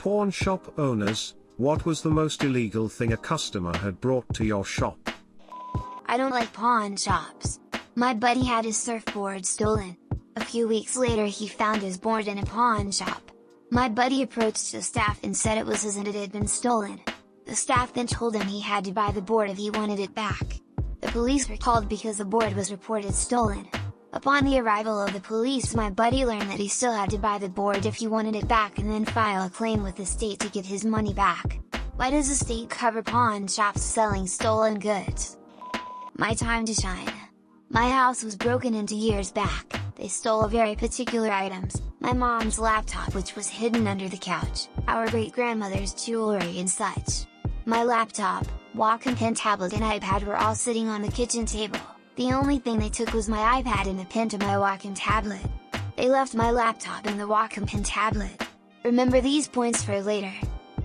Pawn shop owners, what was the most illegal thing a customer had brought to your shop? I don't like pawn shops. My buddy had his surfboard stolen. A few weeks later he found his board in a pawn shop. My buddy approached the staff and said it was his and it had been stolen. The staff then told him he had to buy the board if he wanted it back. The police were called because the board was reported stolen. Upon the arrival of the police, my buddy learned that he still had to buy the board if he wanted it back and then file a claim with the state to get his money back. Why does the state cover pawn shops selling stolen goods? My time to shine. My house was broken into years back. They stole very particular items: my mom's laptop, which was hidden under the couch, our great-grandmother's jewelry and such. My laptop, Wacom pen tablet and iPad were all sitting on the kitchen table. The only thing they took was my iPad and a pen to my Wacom tablet. They left my laptop and the Wacom pen tablet. Remember these points for later.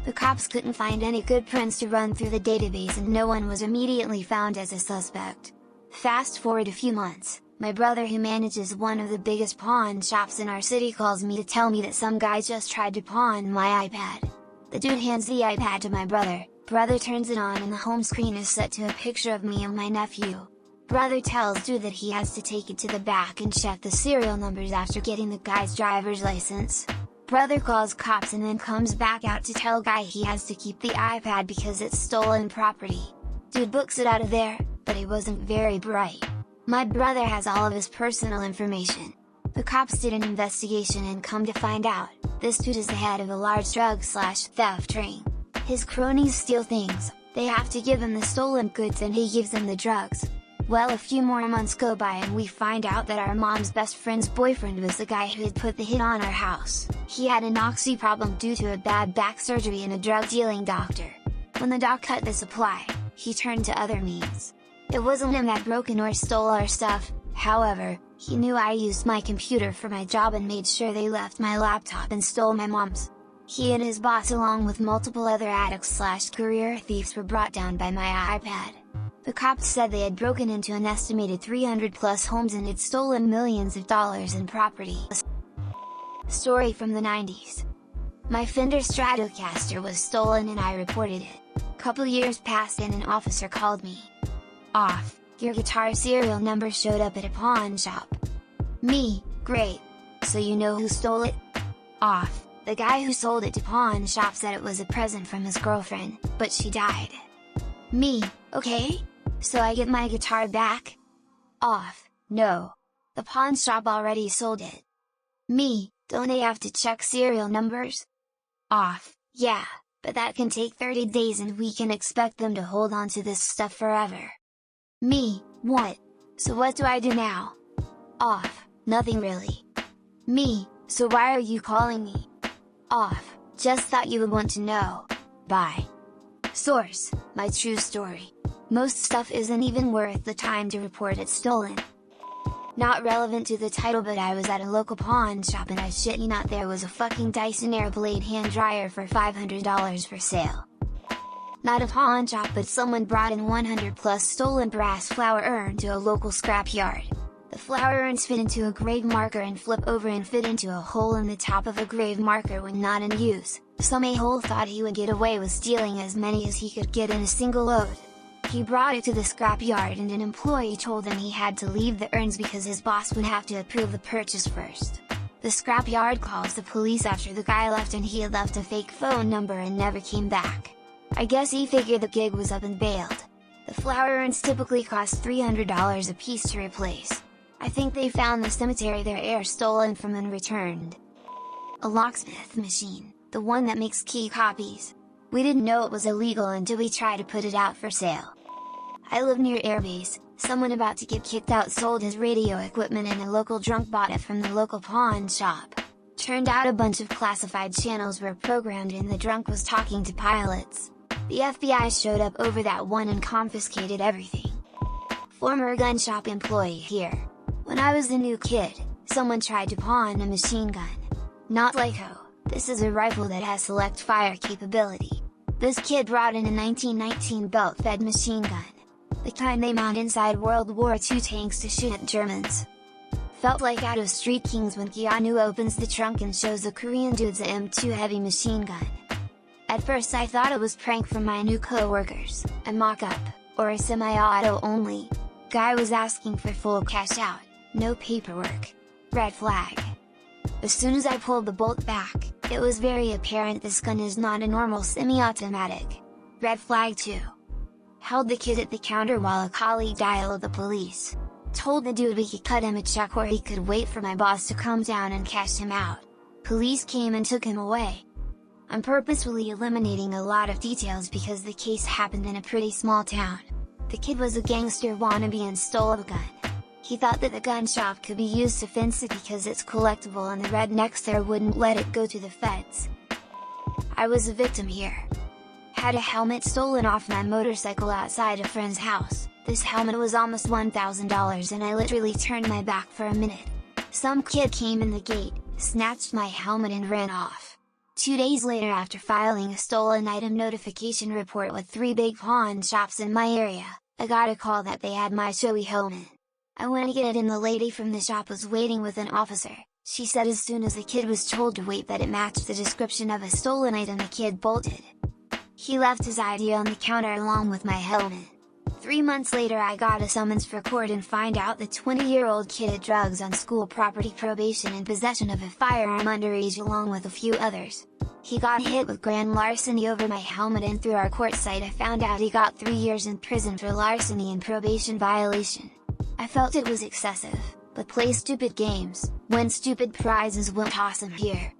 The cops couldn't find any good prints to run through the database and no one was immediately found as a suspect. Fast forward a few months, my brother, who manages one of the biggest pawn shops in our city, calls me to tell me that some guy just tried to pawn my iPad. The dude hands the iPad to my brother. Brother turns it on and the home screen is set to a picture of me and my nephew. Brother tells dude that he has to take it to the back and check the serial numbers after getting the guy's driver's license. Brother calls cops and then comes back out to tell guy he has to keep the iPad because it's stolen property. Dude books it out of there, but he wasn't very bright. My brother has all of his personal information. The cops did an investigation and come to find out, this dude is the head of a large drug/theft ring. His cronies steal things, they have to give him the stolen goods and he gives them the drugs. Well, a few more months go by and we find out that our mom's best friend's boyfriend was the guy who had put the hit on our house. He had an oxy problem due to a bad back surgery and a drug-dealing doctor. When the doc cut the supply, he turned to other means. It wasn't him that broke in or stole our stuff, however, he knew I used my computer for my job and made sure they left my laptop and stole my mom's. He and his boss, along with multiple other addicts/career thieves, were brought down by my iPad. The cops said they had broken into an estimated 300 plus homes and had stolen millions of dollars in property. Story from the 90s. My Fender Stratocaster was stolen and I reported it. Couple years passed and an officer called me. Off, your guitar serial number showed up at a pawn shop. Me, great. So you know who stole it? Off, the guy who sold it to pawn shop said it was a present from his girlfriend, but she died. Me, okay? So I get my guitar back? Off, no. The pawn shop already sold it. Me, don't they have to check serial numbers? Off, yeah, but that can take 30 days and we can expect them to hold on to this stuff forever. Me, what? So what do I do now? Off, nothing really. Me, so why are you calling me? Off, just thought you would want to know. Bye. Source, my true story. Most stuff isn't even worth the time to report it stolen. Not relevant to the title, but I was at a local pawn shop and I shit you not, there was a fucking Dyson Airblade hand dryer for $500 for sale. Not a pawn shop, but someone brought in 100 plus stolen brass flower urn to a local scrap yard. The flower urns fit into a grave marker and flip over and fit into a hole in the top of a grave marker when not in use. Some a-hole thought he would get away with stealing as many as he could get in a single load. He brought it to the scrap yard and an employee told him he had to leave the urns because his boss would have to approve the purchase first. The scrap yard calls the police after the guy left and he had left a fake phone number and never came back. I guess he figured the gig was up and bailed. The flower urns typically cost $300 a piece to replace. I think they found the cemetery their heir stolen from and returned. A locksmith machine, the one that makes key copies. We didn't know it was illegal until we tried to put it out for sale. I live near Airbase, someone about to get kicked out sold his radio equipment and a local drunk bought it from the local pawn shop. Turned out a bunch of classified channels were programmed and the drunk was talking to pilots. The FBI showed up over that one and confiscated everything. Former gun shop employee here. When I was a new kid, someone tried to pawn a machine gun. Not Lyco, this is a rifle that has select fire capability. This kid brought in a 1919 belt-fed machine gun. The kind they mount inside World War II tanks to shoot at Germans. Felt like out of Street Kings when Keanu opens the trunk and shows the Korean dudes a M2 heavy machine gun. At first I thought it was prank from my new co-workers, a mock-up, or a semi-auto only. Guy was asking for full cash out, no paperwork. Red flag. As soon as I pulled the bolt back, it was very apparent this gun is not a normal semi-automatic. Red flag 2. Held the kid at the counter while a colleague dialed the police. Told the dude we could cut him a check or he could wait for my boss to come down and cash him out. Police came and took him away. I'm purposefully eliminating a lot of details because the case happened in a pretty small town. The kid was a gangster wannabe and stole a gun. He thought that the gun shop could be used to fence it because it's collectible and the rednecks there wouldn't let it go to the feds. I was a victim here. Had a helmet stolen off my motorcycle outside a friend's house. This helmet was almost $1,000 and I literally turned my back for a minute. Some kid came in the gate, snatched my helmet and ran off. 2 days later, after filing a stolen item notification report with 3 big pawn shops in my area, I got a call that they had my showy helmet. I went to get it and the lady from the shop was waiting with an officer. She said as soon as the kid was told to wait that it matched the description of a stolen item, the kid bolted. He left his ID on the counter along with my helmet. 3 months later I got a summons for court and find out the 20-year-old kid had drugs on school property, probation and possession of a firearm underage along with a few others. He got hit with grand larceny over my helmet and through our court site I found out he got 3 years in prison for larceny and probation violation. I felt it was excessive, but play stupid games, win stupid prizes, won't toss him here.